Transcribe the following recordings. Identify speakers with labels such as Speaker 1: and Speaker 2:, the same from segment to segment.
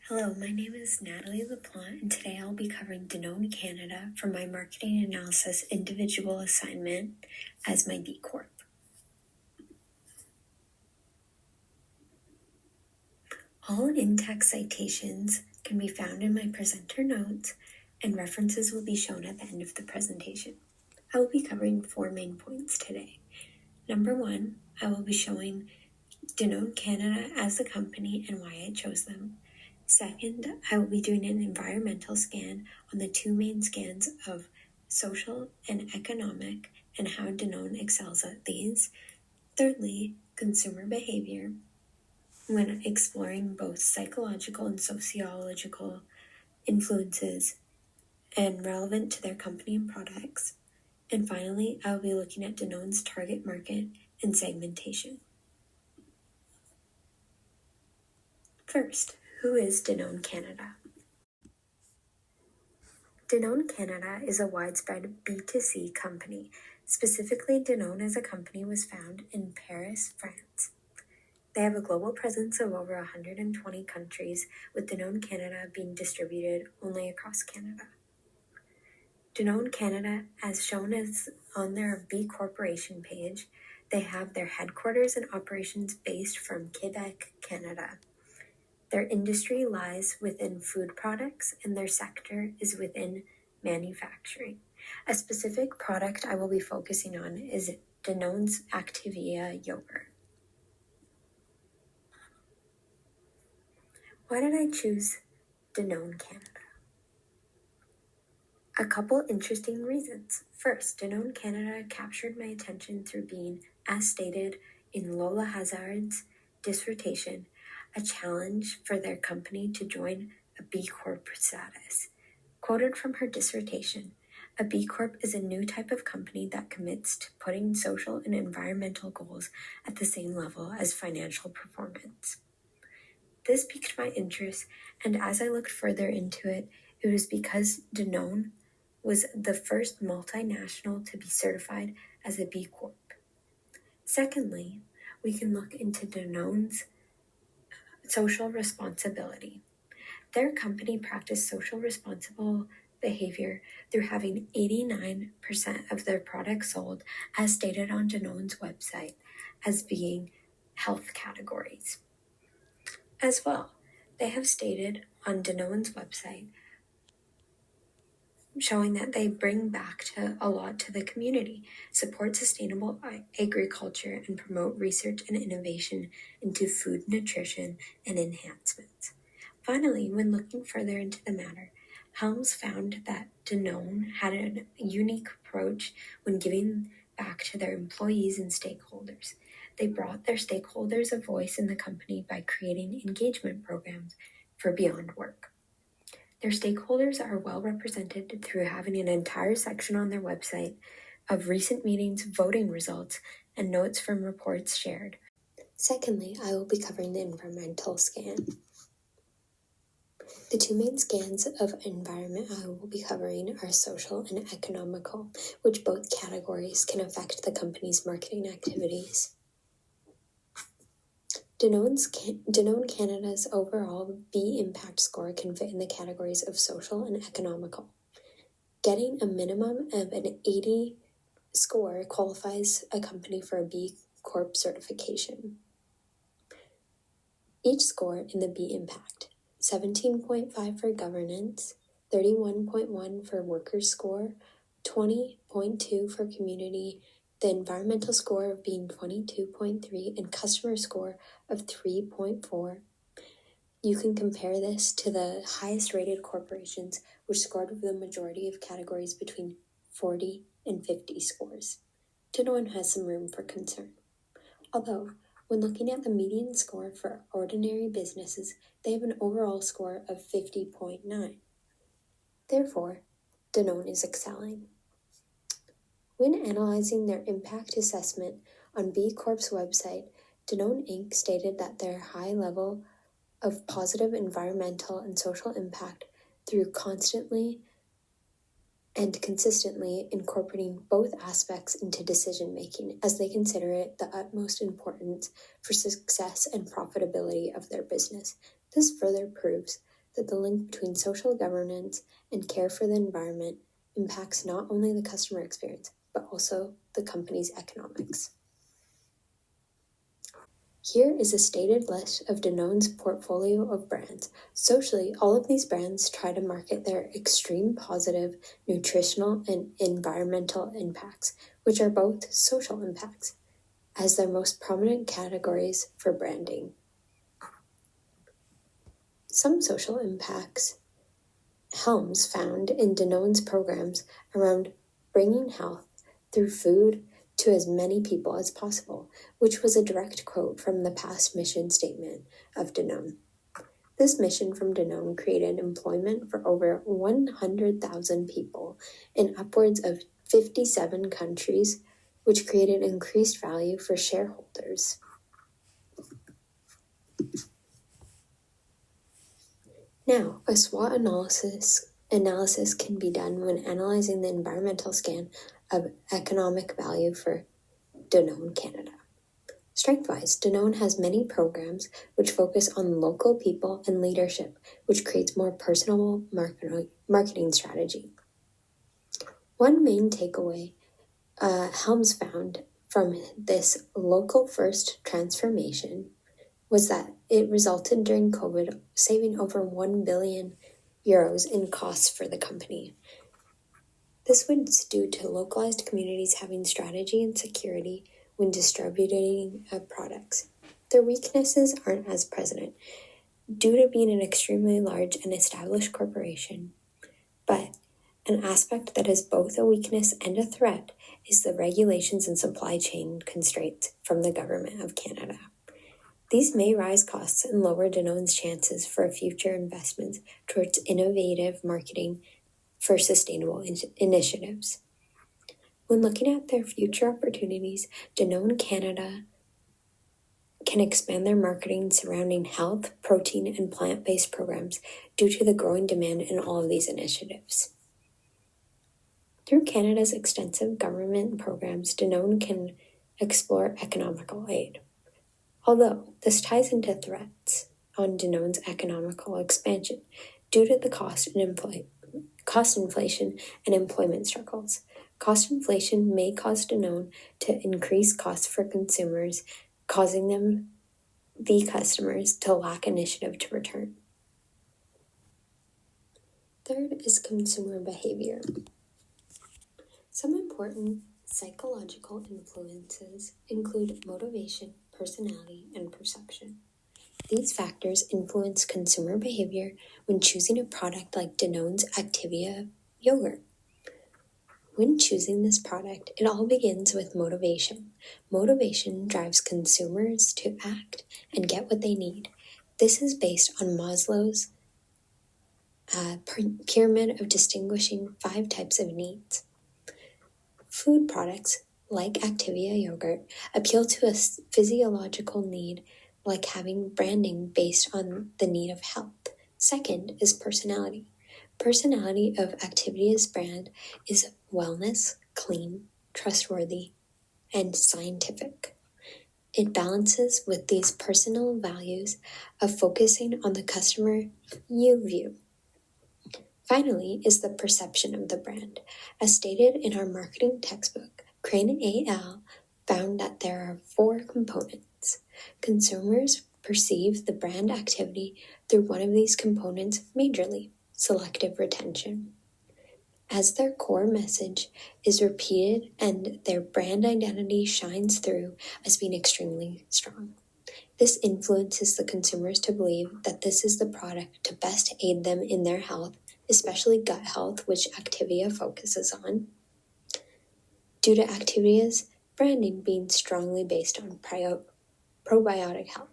Speaker 1: Hello, my name is Nathalie Laplante, and today I'll be covering Danone Canada for my marketing analysis individual assignment as my B Corp. All in-text citations can be found in my presenter notes, and references will be shown at the end of the presentation. I will be covering 4 main points today. Number 1, I will be showing Danone Canada as a company and why I chose them. Second, I will be doing an environmental scan on the 2 main scans of social and economic and how Danone excels at these. Thirdly, consumer behavior when exploring both psychological and sociological influences and relevant to their company and products. And finally, I will be looking at Danone's target market and segmentation. First, who is Danone Canada? Danone Canada is a widespread B2C company. Specifically, Danone as a company was found in Paris, France. They have a global presence of over 120 countries, with Danone Canada being distributed only across Canada. Danone Canada, as shown as on their B Corporation page, they have their headquarters and operations based from Quebec, Canada. Their industry lies within food products, and their sector is within manufacturing. A specific product I will be focusing on is Danone's Activia yogurt. Why did I choose Danone Canada? A couple interesting reasons. First, Danone Canada captured my attention through being, as stated in Lola Hazard's dissertation, a challenge for their company to join a B Corp status. Quoted from her dissertation, a B Corp is a new type of company that commits to putting social and environmental goals at the same level as financial performance. This piqued my interest, and as I looked further into it, it was because Danone was the first multinational to be certified as a B Corp. Secondly, we can look into Danone's social responsibility. Their company practiced social responsible behavior through having 89% of their products sold, as stated on Danone's website, as being health categories. As well, they have stated on Danone's website showing that they bring back a lot to the community, support sustainable agriculture, and promote research and innovation into food, nutrition, and enhancements. Finally, when looking further into the matter, Helms found that Danone had a unique approach when giving back to their employees and stakeholders. They brought their stakeholders a voice in the company by creating engagement programs for Beyond Work. Their stakeholders are well represented through having an entire section on their website of recent meetings, voting results, and notes from reports shared. Secondly, I will be covering the environmental scan. The 2 main scans of environment I will be covering are social and economical, which both categories can affect the company's marketing activities. Danone Canada's overall B impact score can fit in the categories of social and economical. Getting a minimum of an 80 score qualifies a company for a B Corp certification. Each score in the B impact: 17.5 for governance, 31.1 for workers score, 20.2 for community, the environmental score of being 22.3, and customer score of 3.4. You can compare this to the highest rated corporations, which scored the majority of categories between 40 and 50 scores. Danone has some room for concern. Although, when looking at the median score for ordinary businesses, they have an overall score of 50.9. Therefore, Danone is excelling. When analyzing their impact assessment on B Corp's website, Danone Inc. stated that their high level of positive environmental and social impact through constantly and consistently incorporating both aspects into decision-making, as they consider it the utmost importance for success and profitability of their business. This further proves that the link between social governance and care for the environment impacts not only the customer experience, but also the company's economics. Here is a stated list of Danone's portfolio of brands. Socially, all of these brands try to market their extreme positive nutritional and environmental impacts, which are both social impacts, as their most prominent categories for branding. Some social impacts Helms found in Danone's programs around bringing health through food to as many people as possible, which was a direct quote from the past mission statement of Danone. This mission from Danone created employment for over 100,000 people in upwards of 57 countries, which created increased value for shareholders. Now, a SWOT analysis can be done when analyzing the environmental scan of economic value for Danone Canada. Strength-wise, Danone has many programs which focus on local people and leadership, which creates more personal marketing strategy. One main takeaway Helms found from this local-first transformation was that it resulted during COVID saving over 1 billion euros in costs for the company. This was due to localized communities having strategy and security when distributing products. Their weaknesses aren't as present due to being an extremely large and established corporation. But an aspect that is both a weakness and a threat is the regulations and supply chain constraints from the Government of Canada. These may rise costs and lower Danone's chances for future investments towards innovative marketing for sustainable initiatives. When looking at their future opportunities, Danone Canada can expand their marketing surrounding health, protein, and plant-based programs due to the growing demand in all of these initiatives. Through Canada's extensive government programs, Danone can explore economical aid. Although this ties into threats on Danone's economical expansion due to the cost inflation and employment struggles. Cost inflation may cause Danone to increase costs for consumers, causing the customers to lack initiative to return. Third is consumer behavior. Some important psychological influences include motivation, personality, and perception. These factors influence consumer behavior when choosing a product like Danone's Activia yogurt. When choosing this product, it all begins with motivation. Motivation drives consumers to act and get what they need. This is based on Maslow's pyramid of distinguishing 5 types of needs. Food products, like Activia yogurt, appeal to a physiological need, like having branding based on the need of health. Second is personality. Personality of Activia's brand is wellness, clean, trustworthy, and scientific. It balances with these personal values of focusing on the customer you view. Finally is the perception of the brand. As stated in our marketing textbook, Crane AL found that there are 4 components. Consumers perceive the brand activity through one of these components majorly, selective retention. As their core message is repeated and their brand identity shines through as being extremely strong. This influences the consumers to believe that this is the product to best aid them in their health, especially gut health, which Activia focuses on, due to Activia's branding being strongly based on probiotic health.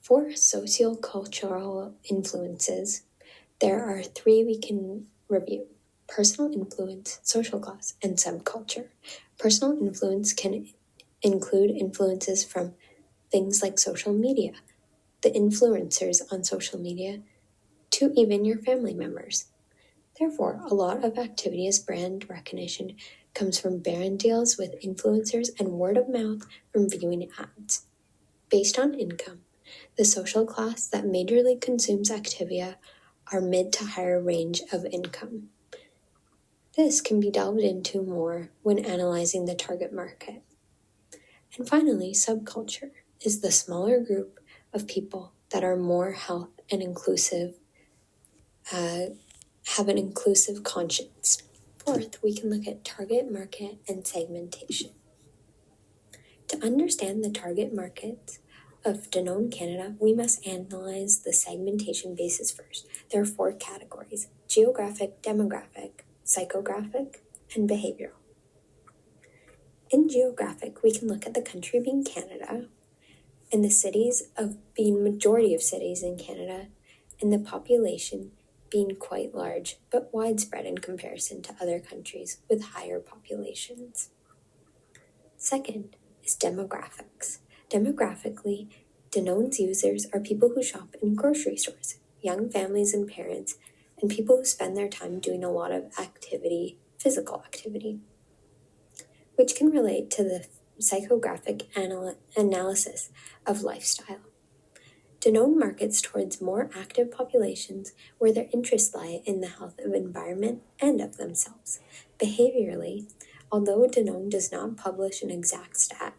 Speaker 1: For sociocultural influences, there are 3 we can review: personal influence, social class, and subculture. Personal influence can include influences from things like social media, the influencers on social media, to even your family members. Therefore, a lot of Activia's brand recognition comes from brand deals with influencers and word of mouth from viewing ads. Based on income, The social class that majorly consumes Activia are mid to higher range of income. This can be delved into more when analyzing the target market. And finally, subculture is the smaller group of people that are more health and inclusive, have an inclusive conscience. Fourth, we can look at target market and segmentation. To understand the target market of Danone Canada, we must analyze the segmentation basis first. There are 4 categories: geographic, demographic, psychographic, and behavioral. In geographic, we can look at the country being Canada, and the cities of being majority of cities in Canada, and the population being quite large but widespread in comparison to other countries with higher populations. Second is demographics. Demographically, Danone's users are people who shop in grocery stores, young families and parents, and people who spend their time doing a lot of activity, physical activity, which can relate to the psychographic analysis of lifestyle. Danone markets towards more active populations where their interests lie in the health of environment and of themselves. Behaviorally, although Danone does not publish an exact stat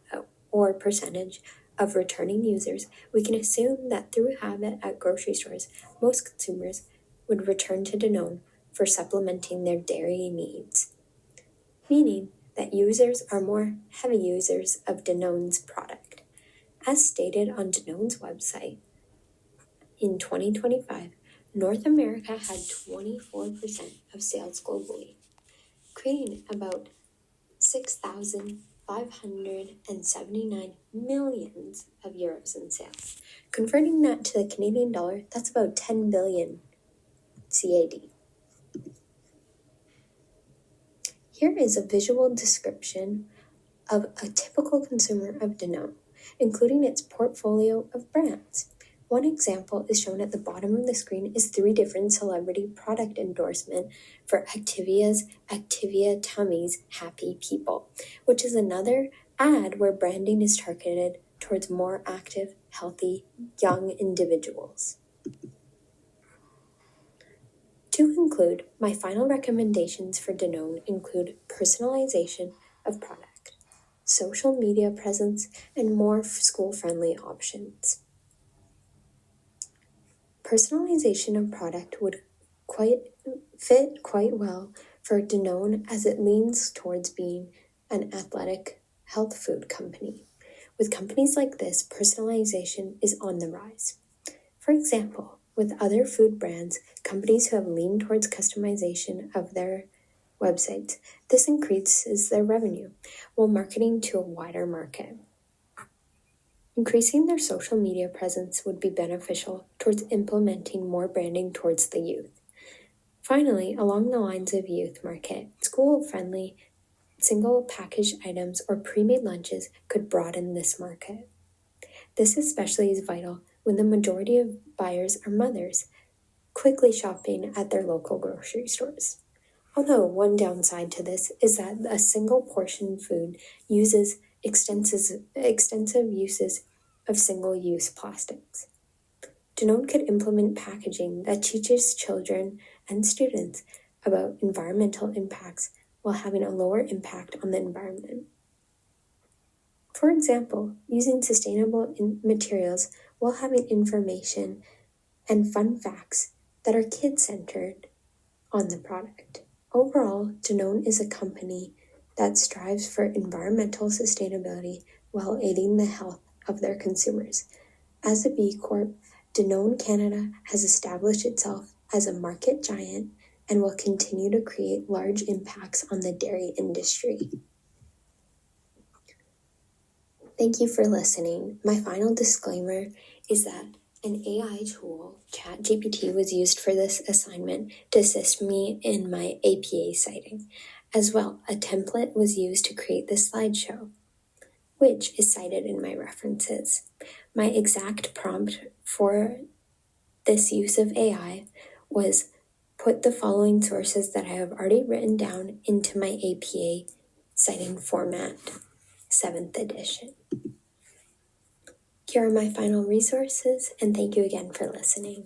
Speaker 1: or percentage of returning users, we can assume that through habit at grocery stores, most consumers would return to Danone for supplementing their dairy needs, meaning that users are more heavy users of Danone's product. As stated on Danone's website, in 2025, North America had 24% of sales globally, creating about 6,579 millions of euros in sales. Converting that to the Canadian dollar, that's about 10 billion CAD. Here is a visual description of a typical consumer of Danone, including its portfolio of brands. One example is shown at the bottom of the screen is 3 different celebrity product endorsement for Activia's Activia Tummies Happy People, which is another ad where branding is targeted towards more active, healthy, young individuals. To conclude, my final recommendations for Danone include personalization of product, social media presence, and more school-friendly options. Personalization of product would fit quite well for Danone as it leans towards being an athletic health food company. With companies like this, personalization is on the rise. For example, with other food brands, companies who have leaned towards customization of their websites, this increases their revenue while marketing to a wider market. Increasing their social media presence would be beneficial towards implementing more branding towards the youth. Finally, along the lines of youth market, school-friendly single packaged items or pre-made lunches could broaden this market. This especially is vital when the majority of buyers are mothers, quickly shopping at their local grocery stores. Although one downside to this is that a single portion food uses extensive uses of single-use plastics. Danone could implement packaging that teaches children and students about environmental impacts while having a lower impact on the environment. For example, using sustainable materials while having information and fun facts that are kid-centered on the product. Overall, Danone is a company that strives for environmental sustainability while aiding the health of their consumers. As a B Corp, Danone Canada has established itself as a market giant and will continue to create large impacts on the dairy industry. Thank you for listening. My final disclaimer is that an AI tool, ChatGPT, was used for this assignment to assist me in my APA citing. As well, a template was used to create this slideshow, which is cited in my references. My exact prompt for this use of AI was put the following sources that I have already written down into my APA citing format, 7th edition. Here are my final resources, and thank you again for listening.